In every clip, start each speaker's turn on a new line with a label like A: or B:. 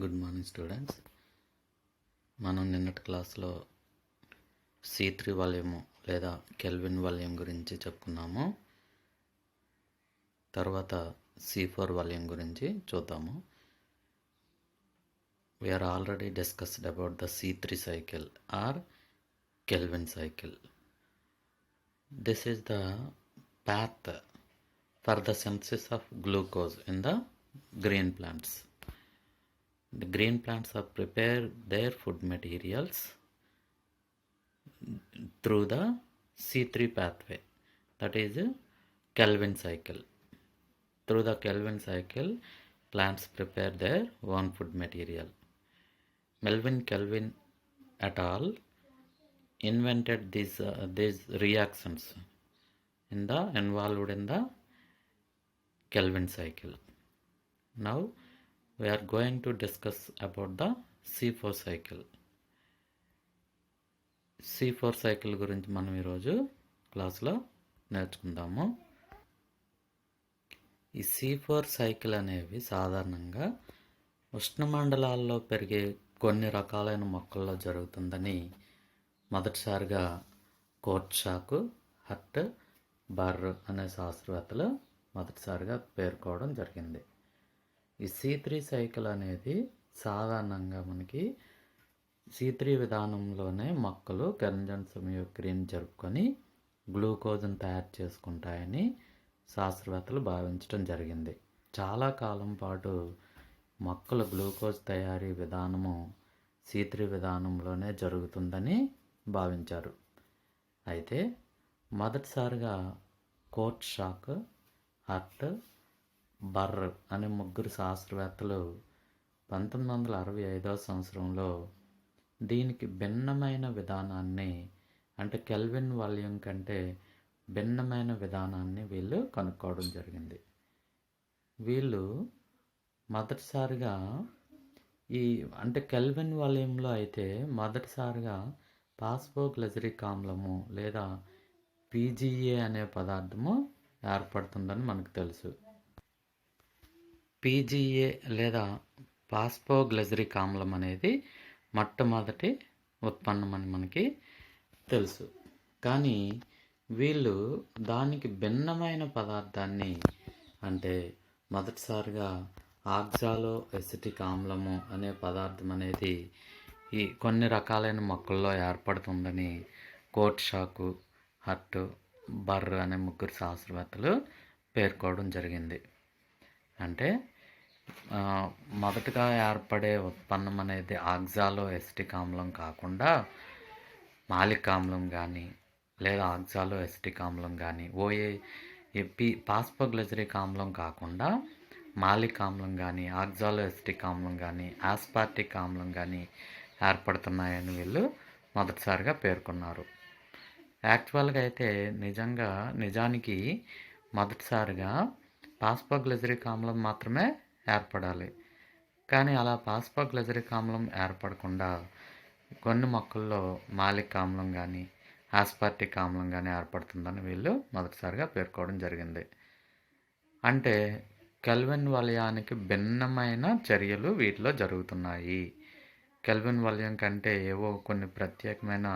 A: Good morning students. మనం నిన్నటి క్లాస్లో C3 వాల్యూము లేదా కెల్విన్ వాల్యూమ్ గురించి చెప్పుకున్నాము. తర్వాత C4 వాల్యూమ్ గురించి చూద్దాము. We are already discussed about the C3 cycle or Kelvin cycle. This is the path for the synthesis of glucose in the green plants. The green plants have prepared their food materials through the C3 pathway, that is Kelvin cycle. Through the Kelvin cycle, plants prepare their own food material. Melvin Kelvin et al. Invented these reactions involved in the Kelvin cycle. Now we are going to discuss about the C4 cycle. C4 cycle గురించి మనం ఈరోజు క్లాస్లో నేర్చుకుందాము. ఈ C4 cycle అనేవి సాధారణంగా ఉష్ణమండలాల్లో పెరిగే కొన్ని రకాలైన మొక్కల్లో జరుగుతుందని మొదటిసారిగా కోర్ట్షాక్, హర్ట్, బర్ర్ అనే శాస్త్రవేత్తలు మొదటిసారిగా పేర్కోవడం జరిగింది. ఈ C3 సైకిల్ అనేది సాధారణంగా మనకి C3 విధానంలోనే మొక్కలు కన్జన్ సంయోక్రియను జరుపుకొని గ్లూకోజ్ను తయారు చేసుకుంటాయని శాస్త్రవేత్తలు భావించడం జరిగింది. చాలా కాలం పాటు మొక్కల గ్లూకోజ్ తయారీ విధానము C3 విధానంలోనే జరుగుతుందని భావించారు. అయితే మొదటిసారిగా కోర్ట్షాక్, హర్ట్, బర్ర్ అనే ముగ్గురు శాస్త్రవేత్తలు 1965వ సంవత్సరంలో దీనికి భిన్నమైన విధానాన్ని, అంటే కెల్విన్ వాల్యూమ్ కంటే భిన్నమైన విధానాన్ని వీళ్ళు కనుక్కోవడం జరిగింది. వీళ్ళు మొదటిసారిగా అంటే కెల్విన్ వాల్యూమ్లో అయితే మొదటిసారిగా పాస్పోగ్లిజరిక్ ఆమ్లము లేదా PGA అనే పదార్థము ఏర్పడుతుందని మనకు తెలుసు. PGA లేదా పాస్పోగ్లిజరిక్ ఆమ్లం అనేది మొట్టమొదటి ఉత్పన్నమని మనకి తెలుసు. కానీ వీళ్ళు దానికి భిన్నమైన పదార్థాన్ని, అంటే మొదటిసారిగా ఆక్సాలో ఎసిటిక్ ఆమ్లము అనే పదార్థం అనేది ఈ కొన్ని రకాలైన మొక్కల్లో ఏర్పడుతుందని కోర్ట్షాక్, హర్ట్, బర్ర్ అనే ముగ్గురు శాస్త్రవేత్తలు పేర్కోవడం జరిగింది. అంటే మొదటగా ఏర్పడే ఉత్పన్నం అనేది ఆక్సాలో ఎసిటిక్ ఆమ్లం కాకుండా మాలిక్ ఆమ్లం కానీ లేదా ఆక్సాలో ఎసిటిక్ ఆమ్లం కానీ పాస్పోగ్లిజరిక్ ఆమ్లం కాకుండా మాలిక్ ఆమ్లం కానీ ఆక్సాలో ఎసిటిక్ ఆమ్లం కానీ ఆస్పార్టిక్ ఆమ్లం కానీ ఏర్పడుతున్నాయని వీళ్ళు మొదటిసారిగా పేర్కొన్నారు. యాక్చువల్గా అయితే నిజానికి మొదటిసారిగా పాస్పోగ్లిజరిక్ ఆమ్లం మాత్రమే ఏర్పడాలి. కానీ అలా పాస్పోగ్లిజరిక్ ఆమ్లం ఏర్పడకుండా కొన్ని మొక్కల్లో మాలిక్ ఆమ్లం కానీ ఆస్పార్టిక్ ఆమ్లం కానీ ఏర్పడుతుందని వీళ్ళు మొదటిసారిగా పేర్కోవడం జరిగింది. అంటే కెల్విన్ వలయానికి భిన్నమైన చర్యలు వీటిలో జరుగుతున్నాయి. కెల్విన్ వలయం కంటే ఏవో కొన్ని ప్రత్యేకమైన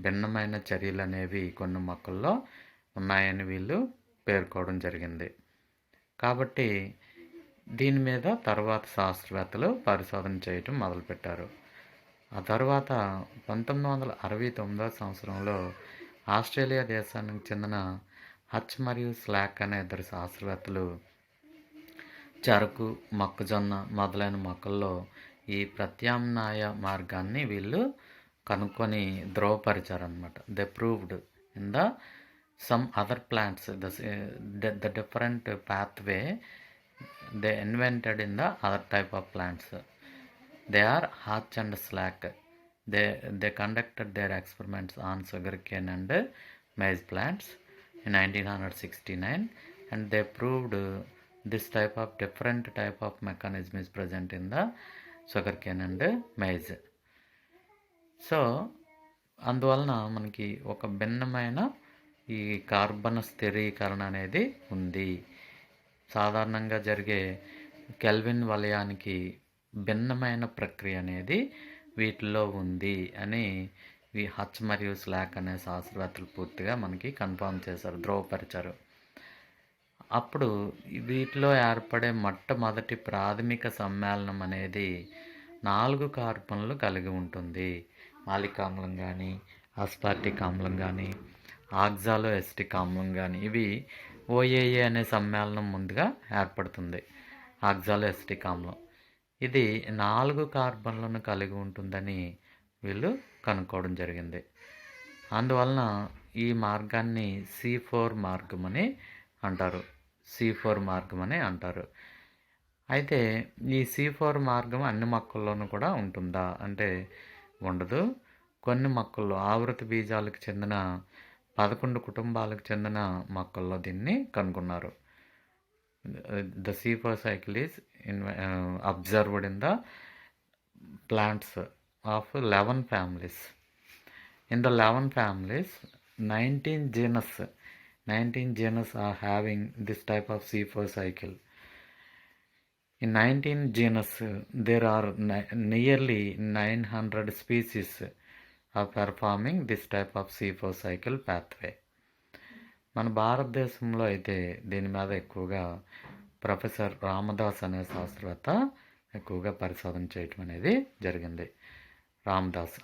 A: భిన్నమైన చర్యలు అనేవి కొన్ని మొక్కల్లో ఉన్నాయని వీళ్ళు పేర్కోవడం జరిగింది. కాబట్టి దీని మీద తర్వాత శాస్త్రవేత్తలు పరిశోధన చేయటం మొదలుపెట్టారు. ఆ తర్వాత 1969వ సంవత్సరంలో ఆస్ట్రేలియా దేశానికి చెందిన హచ్ మరియు స్లాక్ అనే ఇద్దరు శాస్త్రవేత్తలు చెరకు, మొక్కజొన్న మొదలైన మొక్కల్లో ఈ ప్రత్యామ్నాయ మార్గాన్ని వీళ్ళు కనుక్కొని ధృవపరిచారనమాట. They proved in the some other plants the different pathway they invented in the other type of plants. They are Hatch and Slack. They conducted their experiments on sugarcane and maize plants in 1969, and they proved this different type of mechanism is present in the sugarcane and maize. So అందువలన మనకి ఒక భిన్నమైన ఈ carbon స్థిరీకరణ అనేది ఉంది. సాధారణంగా జరిగే కెల్విన్ వలయానికి భిన్నమైన ప్రక్రియ అనేది వీటిల్లో ఉంది అని హచ్ మరియు స్లాక్ అనే శాస్త్రవేత్తలు పూర్తిగా మనకి కన్ఫర్మ్ చేశారు, ధృవపరిచారు. అప్పుడు వీటిలో ఏర్పడే మొట్టమొదటి ప్రాథమిక సమ్మేళనం అనేది 4 కార్బన్లు కలిగి ఉంటుంది. మాలిక్ ఆమ్లం కానీ, ఆస్పార్టిక్ ఆమ్లం కానీ, ఆక్సాలో ఎసిటిక్ ఆమ్లం కానీ, ఇవి ఓఏఏ అనే సమ్మేళనం ముందుగా ఏర్పడుతుంది. ఆక్సాలో ఎసిటిక్ ఆమ్లం ఇది 4 కార్బన్లను కలిగి ఉంటుందని వీళ్ళు కనుక్కోవడం జరిగింది. అందువలన ఈ మార్గాన్ని C4 మార్గం అని అంటారు. C4 మార్గం అని అంటారు. అయితే ఈ C4 మార్గం అన్ని మొక్కల్లోనూ కూడా ఉంటుందా అంటే ఉండదు. కొన్ని మొక్కల్లో ఆవృత బీజాలకు చెందిన 11 కుటుంబాలకు చెందిన మొక్కల్లో దీన్ని కనుగొన్నారు. The C4 cycle is observed in the plants of 11 families. In the 11 families, 19 genus are having this type of C4 cycle. In 19 genus, there are nearly 900 species are performing this type of C4 cycle pathway. మన భారతదేశంలో అయితే దీని మీద ఎక్కువగా professor Ramdas అనే శాస్త్రవేత్త ఎక్కువగా పరిశోధన చేయటం అనేది జరిగింది.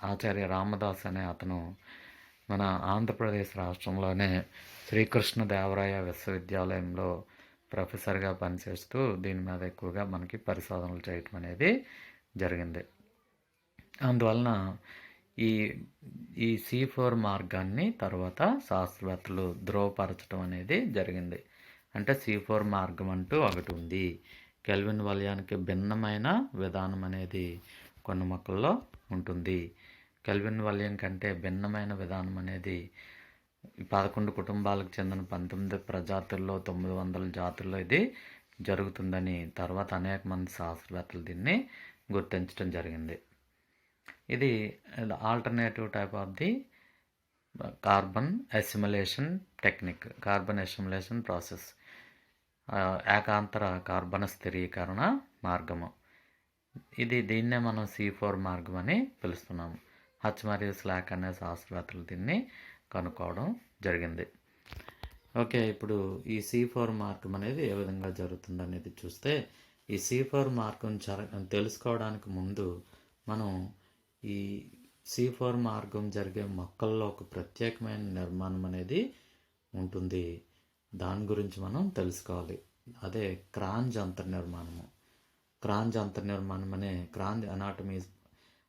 A: ఆచార్య రామదాస్ అనే అతను మన ఆంధ్రప్రదేశ్ రాష్ట్రంలోనే శ్రీకృష్ణదేవరాయ విశ్వవిద్యాలయంలో ప్రొఫెసర్గా పనిచేస్తూ దీని మీద ఎక్కువగా మనకి పరిశోధనలు చేయటం అనేది జరిగింది. అందువలన ఈ C4 మార్గాన్ని తర్వాత శాస్త్రవేత్తలు ధృవపరచడం అనేది జరిగింది. అంటే C4 మార్గం అంటూ ఒకటి ఉంది. కెల్విన్ వలయానికి భిన్నమైన విధానం అనేది కొన్ని మొక్కల్లో ఉంటుంది. కెల్విన్ వలయం కంటే భిన్నమైన విధానం అనేది 11 కుటుంబాలకు చెందిన 19 ప్రజాతుల్లో 900 జాతుల్లో ఇది జరుగుతుందని తర్వాత అనేక మంది శాస్త్రవేత్తలు దీన్ని గుర్తించడం జరిగింది. ఇది alternative type of the carbon assimilation technique, carbon assimilation process, ఏకాంతర కార్బన స్థిరీకరణ మార్గము. దీన్నే మనం C4 మార్గం అని పిలుస్తున్నాము. హచ్ మరియు స్లాక్ అనే శాస్త్రవేత్తలు దీన్ని కనుక్కోవడం జరిగింది. ఓకే, ఇప్పుడు ఈ C4 మార్గం అనేది ఏ విధంగా జరుగుతుంది అనేది చూస్తే, ఈ C4 మార్గం తెలుసుకోవడానికి ముందు మనం ఈ C4 మార్గం జరిగే మొక్కల్లో ఒక ప్రత్యేకమైన నిర్మాణం అనేది ఉంటుంది. దాని గురించి మనం తెలుసుకోవాలి. అదే క్రాంజ్ అంతర్నిర్మాణము. క్రాంజ్ అంతర్నిర్మాణం అనే Kranz anatomy is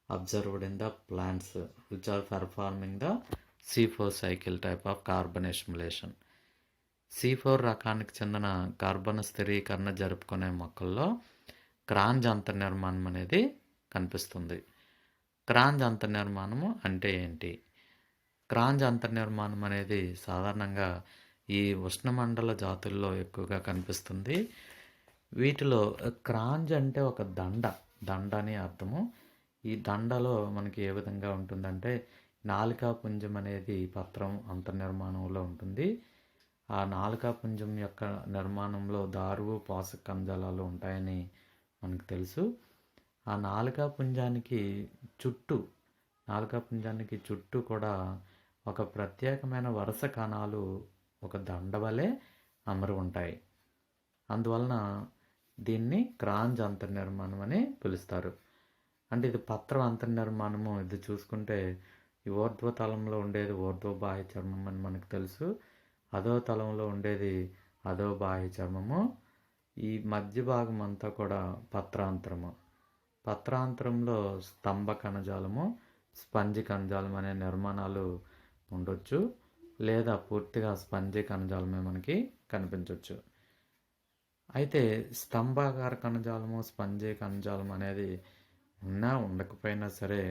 A: observed in the plants which are performing the C4 cycle type of carbon assimilation. C4 రకానికి చెందిన కార్బన్ స్థిరీకరణ జరుపుకునే మొక్కల్లో క్రాంజ్ అంతర్నిర్మాణం అనేది కనిపిస్తుంది. క్రాంజ్ అంతర్నిర్మాణము అంటే ఏంటి? క్రాంజ్ అంతర్నిర్మాణం అనేది సాధారణంగా ఈ ఉష్ణమండల జాతుల్లో ఎక్కువగా కనిపిస్తుంది. వీటిలో క్రాంజ్ అంటే ఒక దండ అని అర్థము. ఈ దండలో మనకి ఏ విధంగా ఉంటుందంటే నాలికాపుంజం అనేది పత్రం అంతర్నిర్మాణంలో ఉంటుంది. ఆ నాలికాపుంజం యొక్క నిర్మాణంలో దారువు పోషక కణజాలాలు ఉంటాయని మనకు తెలుసు. ఆ నాలికాపుంజానికి చుట్టూ కూడా ఒక ప్రత్యేకమైన వరుస కణాలు ఒక దండ వలె అమరు ఉంటాయి. అందువలన దీన్ని క్రాంజ్ అంతర్నిర్మాణం అని పిలుస్తారు. అంటే ఇది పత్రం అంతర్నిర్మాణము. ఇది చూసుకుంటే ఈ ఊర్ధ్వ తలంలో ఉండేది ఊర్ధ్వ బాహ్య చర్మం అని మనకు తెలుసు. అధో తలంలో ఉండేది అధో బాహ్య చర్మము. ఈ మధ్య భాగం అంతా కూడా పత్రాంతరము. పత్రాంతరంలో స్తంభ కణజాలము, స్పంజి కణజాలం అనే నిర్మాణాలు ఉండొచ్చు, లేదా పూర్తిగా స్పంజి కణజాలమే మనకి కనిపించవచ్చు. అయితే స్తంభాకార కణజాలము, స్పంజి కణజాలం అనేది ఉండకపోయినా సరే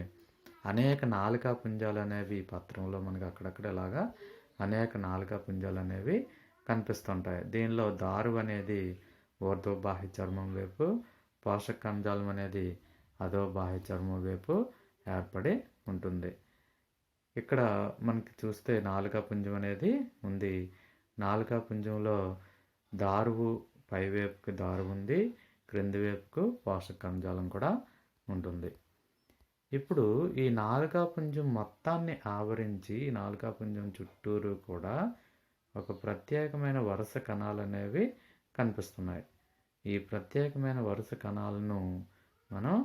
A: అనేక నాలికా పుంజాలు అనేవి పత్రంలో మనకి అక్కడక్కడ ఇలాగా అనేక నాలికా పుంజాలు అనేవి కనిపిస్తుంటాయి. దీనిలో దారు అనేది ఊర్ధ్వ బాహ్య చర్మం వైపు, పోషక కణజాలం అనేది అధో బాహ్య చర్మం వైపు ఏర్పడి ఉంటుంది. ఇక్కడ మనకి చూస్తే నాలుకా పుంజం అనేది ఉంది. నాలుకా పుంజంలో దారువు పైవైపుకి దారు ఉంది, క్రింది వైపుకు పోషక కణజాలం కూడా ఉంటుంది. ఇప్పుడు ఈ నాలుకాపుంజం మొత్తాన్ని ఆవరించి ఈ నాలుకాపుంజం చుట్టూరు కూడా ఒక ప్రత్యేకమైన వరుస కణాలు అనేవి కనిపిస్తున్నాయి. ఈ ప్రత్యేకమైన వరుస కణాలను మనం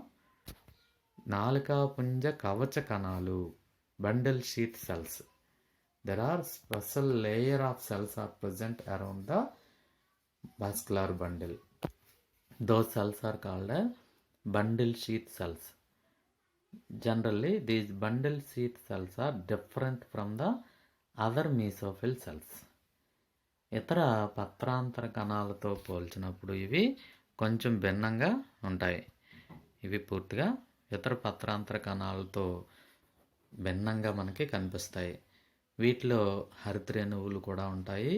A: నాలుకాపుంజ కవచ కణాలు, bundle sheath cells. There are special layer of cells are present around the vascular bundle. Those cells are called bundle sheath cells. Generally, these bundle sheath cells are different from the other mesophyll cells. ఇతర పత్రాంతర కణాలతో పోల్చినప్పుడు ఇవి కొంచెం భిన్నంగా ఉంటాయి. ఇవి పూర్తిగా ఇతర పత్రాంతర కణాలతో భిన్నంగా మనకి కనిపిస్తాయి. వీటిలో హరితరేణువులు కూడా ఉంటాయి.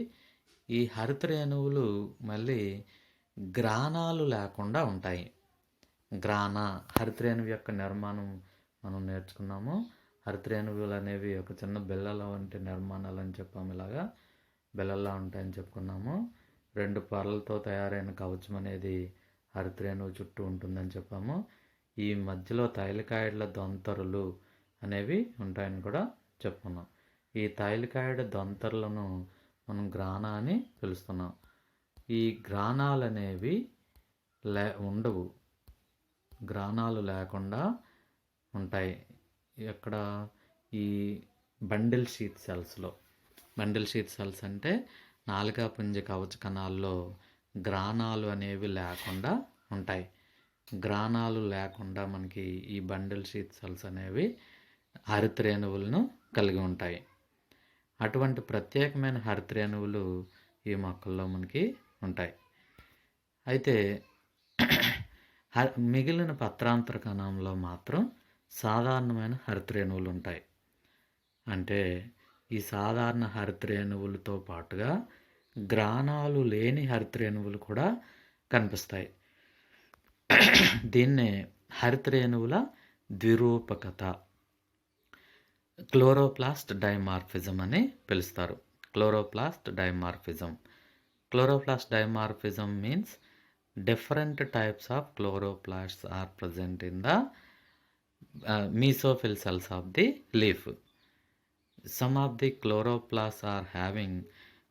A: ఈ హరితరేణువులు మళ్ళీ గ్రానాలు లేకుండా ఉంటాయి. హరితరేణువు యొక్క నిర్మాణం మనం నేర్చుకున్నాము. హరితరేణువులు అనేవి ఒక చిన్న బిళ్ళల వంటి నిర్మాణాలు అని చెప్పాము. ఇలాగా బిళ్ళలా ఉంటాయని చెప్పుకున్నాము. 2 పొరలతో తయారైన కవచం అనేది హరితరేణువు చుట్టూ ఉంటుందని చెప్పాము. ఈ మధ్యలో థైలికాయిడ్ల దొంతరులు అనేవి ఉంటాయని కూడా చెప్పుకున్నాం. ఈ థైలికాయిడ్ దొంతరులను మనం గ్రానా అని పిలుస్తున్నాం. ఈ గ్రానాలు అనేవి ఉండవు, గ్రానాలు లేకుండా ఉంటాయి. ఇక్కడ ఈ బండిల్ షీత్ సెల్స్లో, బండిల్ షీత్ సెల్స్ అంటే నాలుకాపుంజ కవచ కణాల్లో గ్రానాలు అనేవి లేకుండా ఉంటాయి. గ్రానాలు లేకుండా మనకి ఈ బండిల్ షీత్ సెల్స్ అనేవి హరితరేణువులను కలిగి ఉంటాయి. అటువంటి ప్రత్యేకమైన హరితరేణువులు ఈ మొక్కల్లో మనకి ఉంటాయి. అయితే మిగిలిన పత్రాంతర కణంలో మాత్రం సాధారణమైన హరితరేణువులు ఉంటాయి. అంటే ఈ సాధారణ హరితరేణువులతో పాటుగా గ్రానాలు లేని హరితరేణువులు కూడా కనిపిస్తాయి. దీన్నే హరితరేణువుల ద్విరూపకత, క్లోరోప్లాస్ట్ డైమార్ఫిజం అని పిలుస్తారు. Chloroplast dimorphism means different types of chloroplasts are present in the mesophyll cells of the leaf. Some of the chloroplasts are having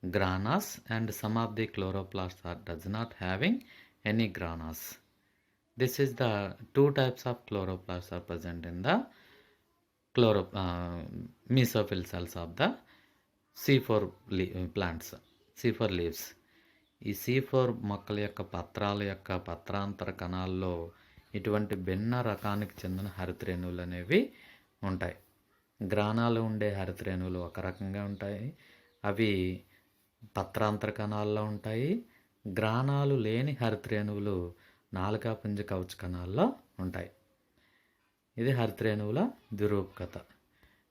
A: granas and some of the chloroplasts are does not having any granas. This is the 2 types of chloroplasts are present in the mesophyll cells of the C4 plants, C4 leaves. ఈ C4 మొక్కల యొక్క పత్రాల యొక్క పత్రాంతర కణాల్లో ఇటువంటి భిన్న రకానికి చెందిన హరితరేణువులు అనేవి ఉంటాయి. గ్రానాలు ఉండే హరితరేణువులు ఒక రకంగా ఉంటాయి, అవి పత్రాంతర కణాల్లో ఉంటాయి. గ్రానాలు లేని హరితరేణువులు నాలుకాపుంజ కవచ కణాల్లో ఉంటాయి. ఇది హరితరేణువుల ద్విరూపకత.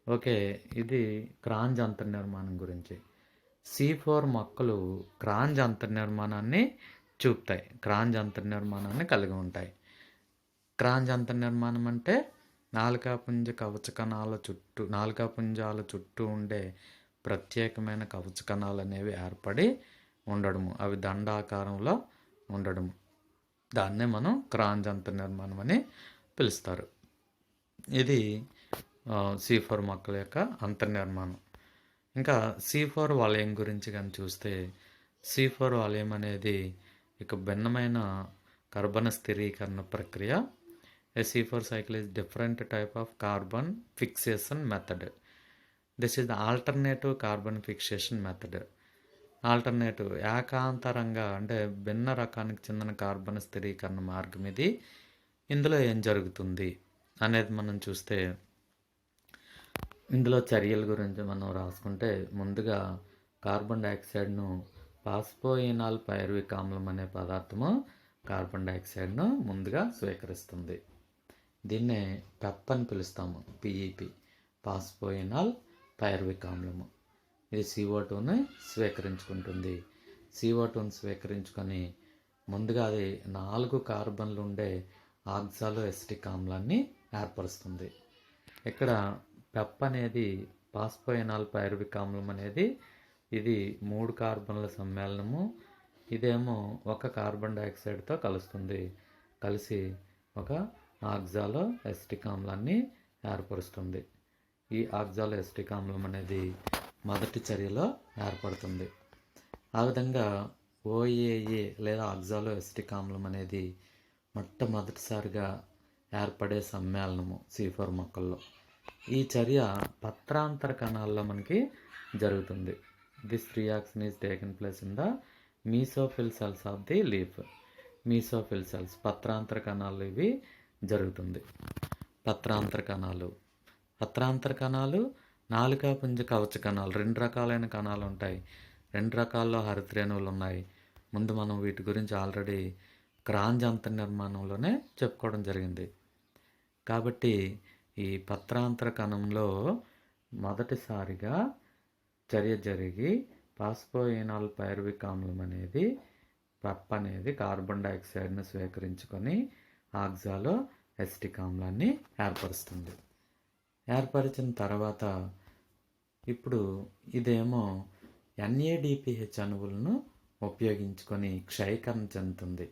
A: ఓకే, ఇది క్రాంజ్ అంతర్నిర్మాణం గురించి. C4 మొక్కలు క్రాంజ్ అంతర్నిర్మాణాన్ని చూపుతాయి, క్రాంజ్ అంతర్నిర్మాణాన్ని కలిగి ఉంటాయి. క్రాంజ్ అంతర్నిర్మాణం అంటే నాలుకాపుంజ కవచ కణాల చుట్టూ, నాలుకాపుంజాల చుట్టూ ఉండే ప్రత్యేకమైన కవచ కణాలు అనేవి ఏర్పడి ఉండడము, అవి దండాకారంలో ఉండడము, దాన్నే మనం క్రాంజ్ అంతర్నిర్మాణం అని పిలుస్తారు. ఇది C4 మొక్కల యొక్క అంతర్నిర్మాణం. ఇంకా C4 వలయం గురించి కానీ చూస్తే, C4 వలయం అనేది ఇక భిన్నమైన కర్బన స్థిరీకరణ ప్రక్రియ. C4 cycle is different type of carbon fixation method. This is the alternative carbon fixation method. Alternative ఏకాంతరంగా అంటే భిన్న రకానికి చెందిన కార్బన్ స్థిరీకరణ మార్గం ఇది. ఇందులో ఏం జరుగుతుంది అనేది మనం చూస్తే, ఇందులో చర్యల గురించి మనం రాసుకుంటే, ముందుగా కార్బన్ డైఆక్సైడ్ను పాస్పోయినాల్ పైరువిక్ ఆమ్లం అనే పదార్థము కార్బన్ డైఆక్సైడ్ను ముందుగా స్వీకరిస్తుంది. దీన్నే పెప్ అని పిలుస్తాము, PEP, పాస్పోయినాల్ పైరువిక్ ఆమ్లము. ఇది CO2ని స్వీకరించుకుంటుంది. CO2ని స్వీకరించుకొని ముందుగా అది 4 కార్బన్లు ఉండే ఆక్సాలో ఎసిటిక్ ఆమ్లాన్ని ఏర్పరుస్తుంది. ఇక్కడ పెప్ అనేది, పాస్పోయినాల్ పైరువిక్ ఆమ్లం అనేది, ఇది 3 కార్బన్ల సమ్మేళనము. ఇదేమో ఒక కార్బన్ డైఆక్సైడ్తో కలుస్తుంది, కలిసి ఒక ఆక్సాలో ఎసిటిక్ ఆమ్లాన్ని ఏర్పరుస్తుంది. ఈ ఆక్సాలో ఎసిటిక్ ఆమ్లం అనేది మొదటి చర్యలో ఏర్పడుతుంది. ఆ విధంగా ఓఏఏ లేదా ఆక్సాలో ఎసిటిక్ ఆమ్లం అనేది మొట్టమొదటిసారిగా ఏర్పడే సమ్మేళనము C4 మొక్కల్లో. ఈ చర్య పత్రాంతర కణాల్లో మనకి జరుగుతుంది. This reaction is taken place in the mesophyll cells of the leaf. Mesophyll cells పత్రాంతర కణాలు ఇవి జరుగుతుంది. పత్రాంతర కణాలు నాలికాపుంజ కవచ కణాలు, 2 రకాలైన కణాలు ఉంటాయి. 2 రకాల్లో హరితరేణువులు ఉన్నాయి. ముందు మనం వీటి గురించి ఆల్రెడీ క్రాంజ్ అంతర్నిర్మాణంలోనే చెప్పుకోవడం జరిగింది. కాబట్టి ఈ పత్రాంతర కణంలో మొదటిసారిగా చర్య జరిగి పాస్పోయినాల్ పైరువిక్ ఆమ్లం అనేది పెప్ అనేది కార్బన్ డైఆక్సైడ్ను స్వీకరించుకొని ఆక్సాలో ఎసిటిక్ ఆమ్లాన్ని ఏర్పరుస్తుంది. ఏర్పరిచిన తర్వాత ఇప్పుడు ఇదేమో NADPH అణువులను ఉపయోగించుకొని క్షయకరణ చెందుతుంది.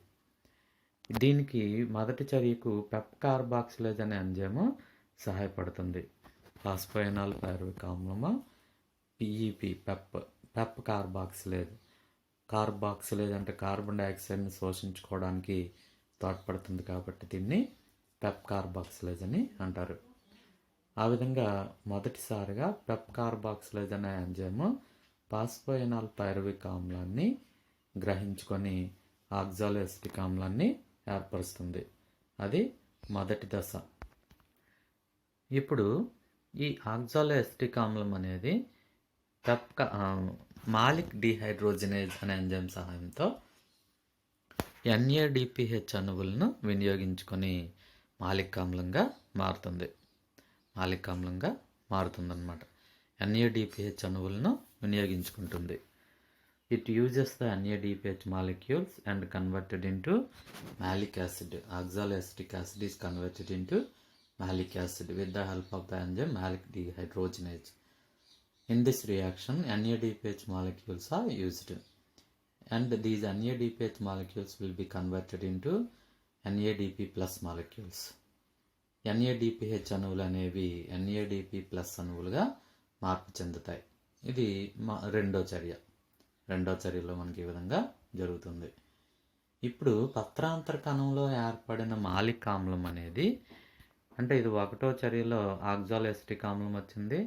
A: దీనికి మొదటి చర్యకు పెప్ కార్బాక్సిలేజ్ అనే ఎంజైమ్ సహాయపడుతుంది. పాస్పోయినాల్ పైరువిక్ ఆమ్లము PEP పెప్ కార్బాక్సిలేజ్ అంటే కార్బన్ డైఆక్సైడ్ని శోషించుకోవడానికి తోడ్పడుతుంది కాబట్టి దీన్ని పెప్ కార్బాక్సిలేజ్ అని అంటారు. ఆ విధంగా మొదటిసారిగా పెప్ కార్బాక్సిలేజ్ అనే ఎంజైమ్ పాస్పోయినాల్ పైరువిక్ ఆమ్లాన్ని గ్రహించుకొని ఆక్సాలో ఎసిటిక్ ఆమ్లాన్ని ఏర్పరుస్తుంది. అది మొదటి దశ. ఇప్పుడు ఈ ఆక్సాలో ఎసిటిక్ ఆమ్లం అనేది మాలిక్ డీహైడ్రోజినేజ్ అనే ఎంజైమ్ సహాయంతో NADPH అణువులను వినియోగించుకొని మాలిక్ ఆమ్లంగా మారుతుందన్నమాట. NADPH అణువులను వినియోగించుకుంటుంది. It uses the NADPH molecules and converted into malic acid. Oxaloacetic acid is converted into malic acid with the help of the enzyme malic dehydrogenase. In this reaction, NADPH molecules are used, and these NADPH molecules will be converted into NADP plus molecules. NADPH అణువులు అనేవి NADP plus అణువులుగా మార్పు చెందుతాయి. ఇది రెండో చర్యలో మనకి ఈ విధంగా జరుగుతుంది. ఇప్పుడు పత్రాంతర కణంలో ఏర్పడిన మాలిక్ ఆమ్లం అనేది అంటే ఇది ఒకటో చర్యలో ఆక్సాలో ఎసిటిక్ ఆమ్లం వచ్చింది,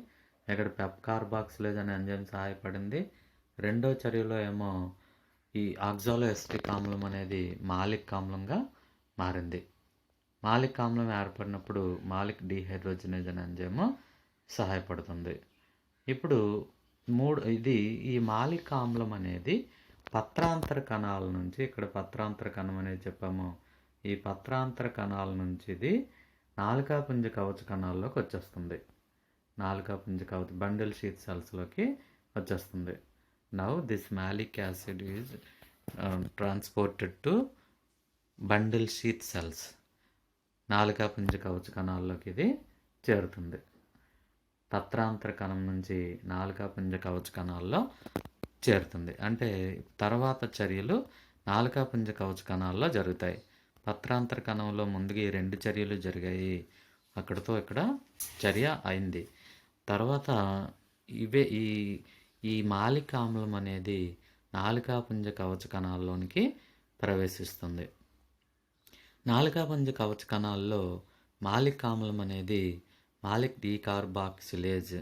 A: ఇక్కడ పెప్ కార్బాక్సిలేజ్ అనే ఎంజైమ్ సహాయపడింది. రెండో చర్యలో ఏమో ఈ ఆక్సాలో ఎసిటిక్ ఆమ్లం అనేది మాలిక్ ఆమ్లంగా మారింది. మాలిక్ ఆమ్లం ఏర్పడినప్పుడు మాలిక్ డీహైడ్రోజినేజ్ అనే ఎంజైమ్ సహాయపడుతుంది. ఇప్పుడు ఈ మాలిక్ ఆమ్లం అనేది పత్రాంతర కణాల నుంచి, ఇక్కడ పత్రాంతర కణం అనేది చెప్పాము, ఈ పత్రాంతర కణాల నుంచి ఇది నాలికాపుంజ కవచ కణాల్లోకి వచ్చేస్తుంది. నాలికాపుంజ కవచ బండిల్ షీత్ సెల్స్లోకి వచ్చేస్తుంది. Now this malic acid is transported to bundle sheath cells. నాలికాపుంజ కవచ కణాల్లోకి ఇది చేరుతుంది. పత్రాంతర కణం నుంచి నాలికాపుంజ కవచ కణాల్లో చేరుతుంది. అంటే తర్వాత చర్యలు నాలికాపుంజ కవచ కణాల్లో జరుగుతాయి. పత్రాంతర కణంలో ముందుగా ఈ 2 చర్యలు జరిగాయి, అక్కడితో ఇక్కడ చర్య అయింది. తర్వాత ఈ మాలిక్ ఆమ్లం అనేది నాలికాపుంజ కవచ కణాల్లోనికి ప్రవేశిస్తుంది. నాలికాపుంజ కవచ కణాల్లో మాలిక్ ఆమ్లం అనేది మాలిక్ డీకార్బాక్సిలేజ్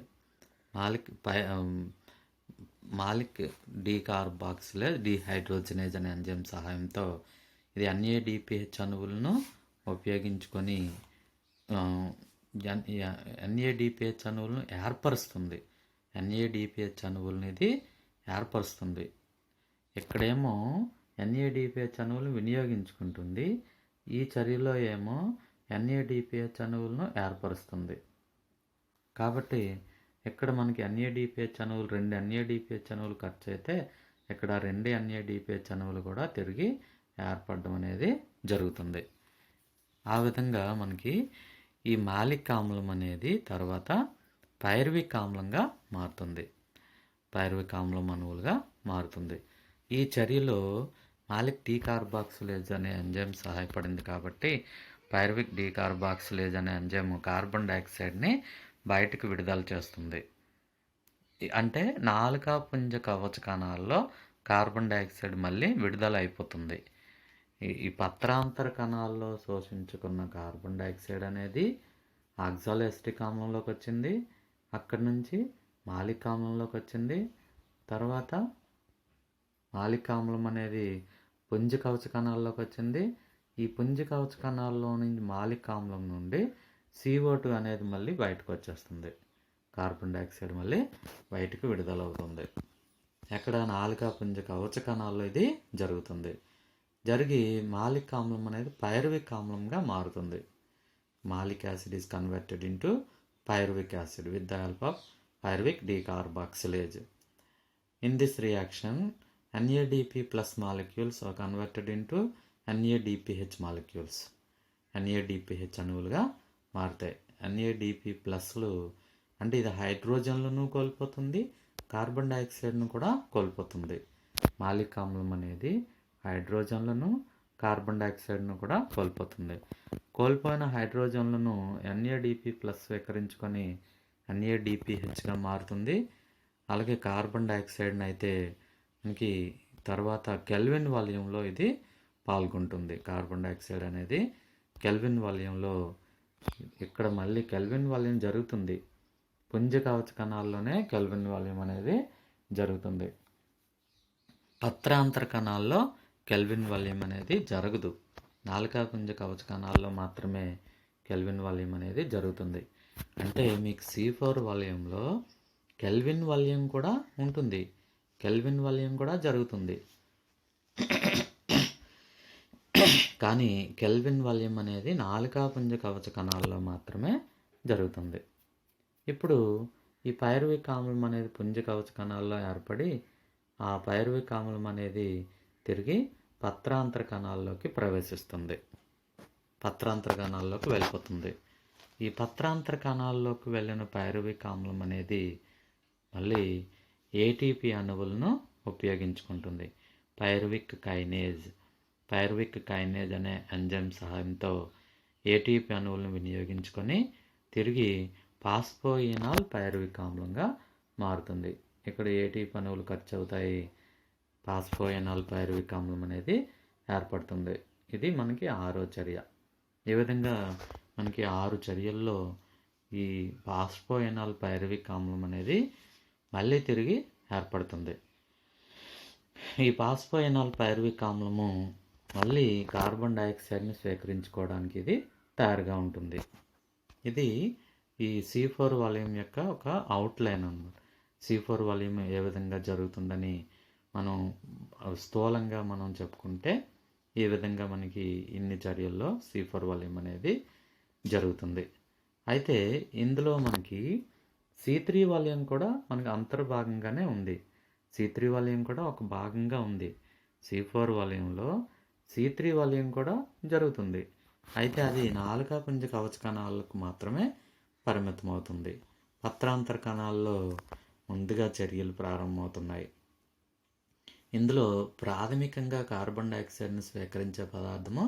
A: డీహైడ్రోజినేజ్ అనే ఎంజైమ్ సహాయంతో ఇది NADPH అణువులను ఉపయోగించుకొని NADPH అణువులను ఏర్పరుస్తుంది. NADPH అణువులను ఇది ఏర్పరుస్తుంది. ఇక్కడేమో NADPH అణువులను వినియోగించుకుంటుంది, ఈ చర్యలో ఏమో NADPH అణువులను ఏర్పరుస్తుంది. కాబట్టి ఇక్కడ మనకి NADPH అణువులు 2 NADPH అణువులు ఖర్చు అయితే ఇక్కడ 2 NADPH అణువులు కూడా తిరిగి ఏర్పడడం అనేది జరుగుతుంది. ఆ విధంగా మనకి ఈ మాలిక్ ఆమ్లం అనేది తర్వాత పైరువిక్ ఆమ్లంగా మారుతుంది. పైరువిక్ ఆమ్లం అణువులుగా మారుతుంది. ఈ చర్యలో మాలిక్ డీకార్బాక్సిలేజ్ అనే ఎంజైమ్ సహాయపడింది కాబట్టి పైరువిక్ డీకార్బాక్సిలేజ్ అనే ఎంజైమ్ కార్బన్ డైఆక్సైడ్ని బయటకు విడుదల చేస్తుంది. అంటే నాలుక పుంజ కవచ కణాల్లో కార్బన్ డైఆక్సైడ్ మళ్ళీ విడుదల అయిపోతుంది. ఈ పత్రాంతర కణాల్లో శోషించుకున్న కార్బన్ డైఆక్సైడ్ అనేది ఆక్సాలోఎసిటిక్ ఆమ్లంలోకి వచ్చింది, అక్కడి నుంచి మాలిక్ ఆమ్లంలోకి వచ్చింది, తర్వాత మాలిక్ ఆమ్లం అనేది పుంజ కవచ కణాల్లోకి వచ్చింది. ఈ పుంజ కవచ కణాల్లో నుంచి మాలిక్ ఆమ్లం నుండి CO2 అనేది మళ్ళీ బయటకు వచ్చేస్తుంది. కార్బన్ డైఆక్సైడ్ మళ్ళీ బయటకు విడుదలవుతుంది. ఎక్కడ నాలుక పుంజ కవచ కణాల్లో ఇది జరుగుతుంది. జరిగి మాలిక్ ఆమ్లం అనేది పైరువిక్ ఆమ్లంగా మారుతుంది. Malik acid is converted into pyruvic acid with the help of pyruvic decarboxylase. In this reaction NADP plus molecules are converted into NADPH molecules. NADPH అణువులుగా మారుతాయి. NADP ప్లస్లు అంటే ఇది హైడ్రోజన్లను కోల్పోతుంది, కార్బన్ డైఆక్సైడ్ను కూడా కోల్పోతుంది. మాలిక్ ఆమ్లం అనేది హైడ్రోజన్లను, కార్బన్ డైఆక్సైడ్ను కూడా కోల్పోతుంది. కోల్పోయిన హైడ్రోజన్లను NADP ప్లస్ స్వీకరించుకొని NADPHగా మారుతుంది. అలాగే కార్బన్ డైఆక్సైడ్ని అయితే మనకి తర్వాత కెల్విన్ వాల్యూంలో ఇది పాల్గొంటుంది. కార్బన్ డైఆక్సైడ్ అనేది కెల్విన్ వాల్యూంలో ఇక్కడ మళ్ళీ కెల్విన్ వాల్యూం జరుగుతుంది. పుంజ కవచ కణాల్లోనే కెల్విన్ వాల్యూం అనేది జరుగుతుంది. పత్రాంతర కణాల్లో కెల్విన్ వాల్యూం అనేది జరగదు. నాలుక పుంజ కవచ కణాల్లో మాత్రమే కెల్విన్ వాల్యూం అనేది జరుగుతుంది. అంటే మీకు C4 వాల్యూంలో కెల్విన్ వాల్యూం కూడా ఉంటుంది, కెల్విన్ వాల్యూం కూడా జరుగుతుంది. కానీ కెల్విన్ వాల్యూం అనేది నాలుక పుంజ కవచ కణాల్లో మాత్రమే జరుగుతుంది. ఇప్పుడు ఈ పైరువిక్ ఆమ్లం అనేది పుంజ కవచ కణాల్లో ఏర్పడి ఆ పైరువిక్ ఆమ్లం అనేది తిరిగి పత్రాంతర కణాల్లోకి ప్రవేశిస్తుంది, పత్రాంతర కణాల్లోకి వెళ్ళిపోతుంది. ఈ పత్రాంతర కణాల్లోకి వెళ్ళిన పైరువిక్ ఆమ్లం అనేది మళ్ళీ ATP అణువులను ఉపయోగించుకుంటుంది. పైరువిక్ కైనేజ్ అనే ఎంజైమ్ సహాయంతో ATP అణువులను వినియోగించుకొని తిరిగి పాస్పోయినాల్ పైరువిక్ ఆమ్లంగా మారుతుంది. ఇక్కడ ATP అణువులు ఖర్చు అవుతాయి, పాస్పోయినాల్ పైరువిక్ ఆమ్లం అనేది ఏర్పడుతుంది. ఇది మనకి 6వ చర్య. ఈ విధంగా మనకి 6 చర్యల్లో ఈ పాస్పోయినాల్ పైరువిక్ ఆమ్లం అనేది మళ్ళీ తిరిగి ఏర్పడుతుంది. ఈ పాస్పోయినాల్ పైరువిక్ ఆమ్లము మళ్ళీ కార్బన్ డైఆక్సైడ్ని స్వీకరించుకోవడానికి ఇది తయారుగా ఉంటుంది. ఇది ఈ C4 వాల్యూమ్ యొక్క ఒక అవుట్లైన్ అన్నమాట. C4 వాల్యూమ్ ఏ విధంగా జరుగుతుందని మనం స్థూలంగా మనం చెప్పుకుంటే ఈ విధంగా మనకి ఇన్ని చర్యల్లో C4 వాల్యూమ్ అనేది జరుగుతుంది. అయితే ఇందులో మనకి C3 వాల్యూమ్ కూడా మనకి అంతర్భాగంగానే ఉంది. C3 వాల్యూమ్ కూడా ఒక భాగంగా ఉంది. C4 వాల్యూంలో C3 వాల్యూమ్ కూడా జరుగుతుంది. అయితే అది నాలుక పుంజ కవచ కణాలకు మాత్రమే పరిమితం అవుతుంది. పత్రాంతర కణాల్లో ముందుగా చర్యలు ప్రారంభమవుతున్నాయి. ఇందులో ప్రాథమికంగా కార్బన్ డైఆక్సైడ్ను స్వీకరించే పదార్థము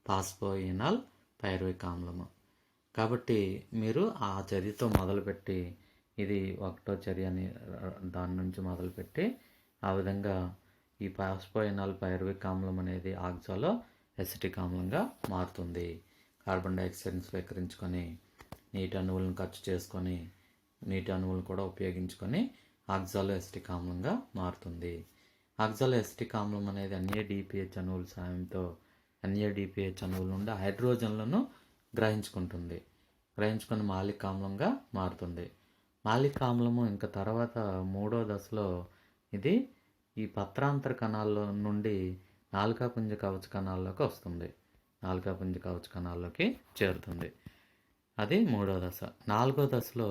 A: పాస్పోయినాల్ పైరువిక్ ఆమ్లము. కాబట్టి మీరు ఆ చర్యతో మొదలుపెట్టి ఇది 1వ చర్య అని దాని నుంచి మొదలుపెట్టి ఆ విధంగా ఈ పాస్పోయినాల్ పైరువిక్ ఆమ్లం అనేది ఆక్సాలో ఎసిటిక్ ఆమ్లంగా మారుతుంది. కార్బన్ డైఆక్సైడ్ని స్వీకరించుకొని నీటి అణువులను ఖర్చు చేసుకొని నీటి అణువులను కూడా ఉపయోగించుకొని ఆక్సాలో ఎసిటిక్ ఆమ్లంగా మారుతుంది. ఆక్సాలో ఎసిటిక్ ఆమ్లం అనేది NADPH అణువుల సాయంతో NADPH అణువుల నుండి హైడ్రోజన్లను గ్రహించుకొని మాలిక్ ఆమ్లంగా మారుతుంది. మాలిక్ ఆమ్లము ఇంకా తర్వాత 3వ దశలో ఇది ఈ పత్రాంతర కణాల్లో నుండి నాలుక పుంజ కవచ కణాల్లోకి వస్తుంది, నాలుక పుంజ కవచ కణాల్లోకి చేరుతుంది. అది 3వ దశ. 4వ దశలో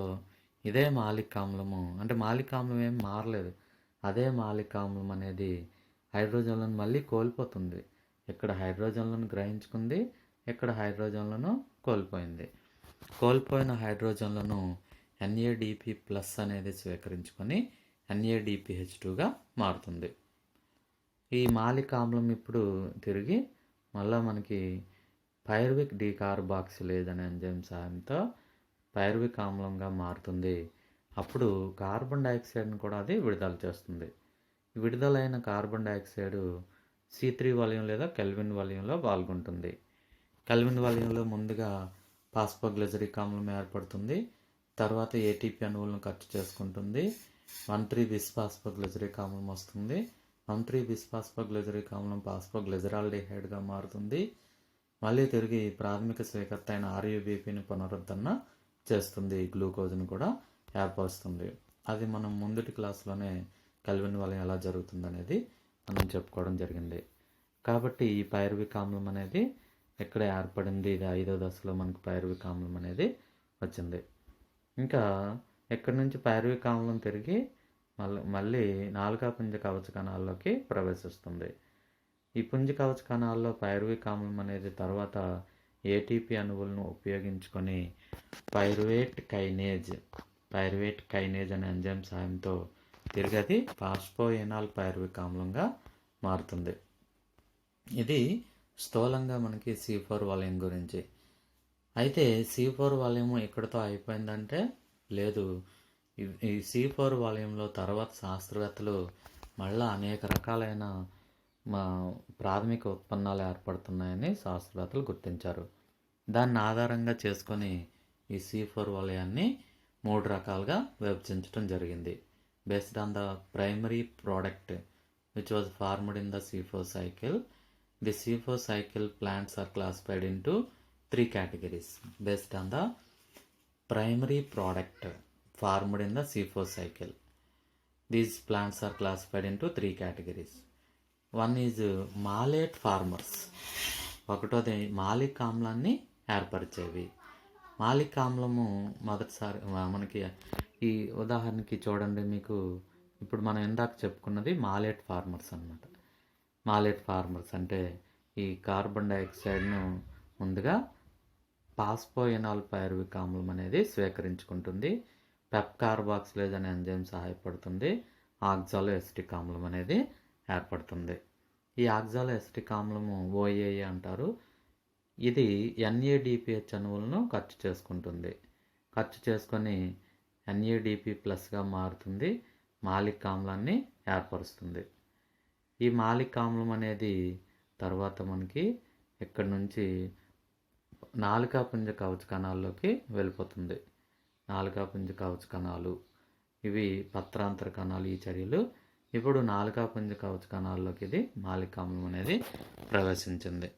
A: ఇదే మాలిక్ ఆమ్లము, అంటే మాలిక్ ఆమ్లం ఏం మారలేదు, అదే మాలిక్ ఆమ్లం అనేది హైడ్రోజన్లను మళ్ళీ కోల్పోతుంది. ఇక్కడ హైడ్రోజన్లను గ్రహించుకుంది, ఇక్కడ హైడ్రోజన్లను కోల్పోయింది. కోల్పోయిన హైడ్రోజన్లను NADP ప్లస్ అనేది స్వీకరించుకొని NADPH2గా మారుతుంది. ఈ మాలిక్ ఆమ్లం ఇప్పుడు తిరిగి మళ్ళీ మనకి పైరువిక్ డీకార్బాక్సిలేజ్ అనే ఎంజైమ్ సహాయంతో పైరువిక్ ఆమ్లంగా మారుతుంది. అప్పుడు కార్బన్ డైఆక్సైడ్ని కూడా అది విడుదల చేస్తుంది. విడుదలైన కార్బన్ డైఆక్సైడ్ C3 వలయం లేదా కెల్విన్ వలయంలో పాల్గొంటుంది. కెల్విన్ వలయంలో ముందుగా పాస్పోగ్లిజరిక్ ఆమ్లం ఏర్పడుతుంది. తర్వాత ATP అణువులను ఖర్చు చేసుకుంటుంది. 1,3-బిస్ఫాస్ఫోగ్లిజరిక్ ఆమ్లం వస్తుంది. 1,3-బిస్ఫాస్ఫోగ్లిజరిక్ ఆమ్లం పాస్పోగ్లిజరాల్డిహైడ్గా మారుతుంది. మళ్ళీ తిరిగి ప్రాథమిక స్వీకర్త అయిన RUBPని పునరుద్ధరణ చేస్తుంది. గ్లూకోజ్ను కూడా ఏర్పరుస్తుంది. అది మనం ముందుటి క్లాస్లోనే కెల్విన్ వలయం ఎలా జరుగుతుంది అనేది మనం చెప్పుకోవడం జరిగింది. కాబట్టి ఈ పైరువిక్ ఆమ్లం అనేది ఎక్కడ ఏర్పడింది, ఇది 5వ దశలో మనకు పైరువిక్ ఆమ్లం అనేది వచ్చింది. ఇంకా ఎక్కడి నుంచి పైరువిక్ ఆమ్లం తిరిగి మళ్ళీ నాలుకా పుంజ కవచ కణాల్లోకి ప్రవేశిస్తుంది. ఈ పుంజ కవచ కణాల్లో పైరువిక్ ఆమ్లం అనేది తర్వాత ATP అణువులను ఉపయోగించుకొని పైరువేట్ కైనేజ్ అనే ఎంజైమ్ సాయంతో తిరిగి అది ఫాస్ఫోఎనాల్ పైరువిక్ ఆమ్లంగా మారుతుంది. ఇది స్థూలంగా మనకి C4 వలయం గురించి. అయితే C4 వలయం ఇక్కడితో అయిపోయిందంటే లేదు. ఈ C4 వలయంలో తర్వాత శాస్త్రవేత్తలు మళ్ళీ అనేక రకాలైన ప్రాథమిక ఉత్పన్నాలు ఏర్పడుతున్నాయని శాస్త్రవేత్తలు గుర్తించారు. దాన్ని ఆధారంగా చేసుకొని ఈ C4 వలయాన్ని 3 రకాలుగా విభజించడం జరిగింది. Based on the primary product which was formed in the C4 cycle. The C4 cycle plants are classified into 3 categories based on the primary product formed in the C4 cycle. These plants are classified into 3 categories. One is malate farmers. ఒకటోది malic ఆమ్లాన్ని ఏర్పరిచేవి. Malic ఆమ్లము మొదటిసారి మనకి ఈ ఉదాహరణకి చూడండి, మీకు ఇప్పుడు మనం ఇందాక చెప్పుకున్నది మాలేట్ ఫార్మర్స్ అన్నమాట. మాలేట్ ఫార్మర్స్ అంటే ఈ కార్బన్ డైఆక్సైడ్ను ముందుగా పాస్పోఎనాల్ పైరువిక్ ఆమ్లం అనేది స్వీకరించుకుంటుంది. పెప్కార్బాక్సిలేజ్ అనే ఎంజైమ్ సహాయపడుతుంది. ఆక్సాలో ఎసిటిక్ ఆమ్లం అనేది ఏర్పడుతుంది. ఈ ఆక్సాలో ఎసిటిక్ ఆమ్లము OAA అంటారు. ఇది NADPH అణువులను ఖర్చు చేసుకుంటుంది. ఖర్చు చేసుకొని NADP+గా మారుతుంది. మాలిక్ ఆమ్లాన్ని ఏర్పరుస్తుంది. ఈ మాలిక్ ఆమ్లం అనేది తర్వాత మనకి ఇక్కడి నుంచి నాలుకాపుంజ కవచ కణాల్లోకి వెళ్ళిపోతుంది. నాలుకాపుంజ కవచ కణాలు ఇవి పత్రాంతర కణాలు. ఈ చర్యలు ఇప్పుడు నాలుకాపుంజ కవచ కణాల్లోకి ఇది మాలిక్ ఆమ్లం అనేది ప్రవేశించింది.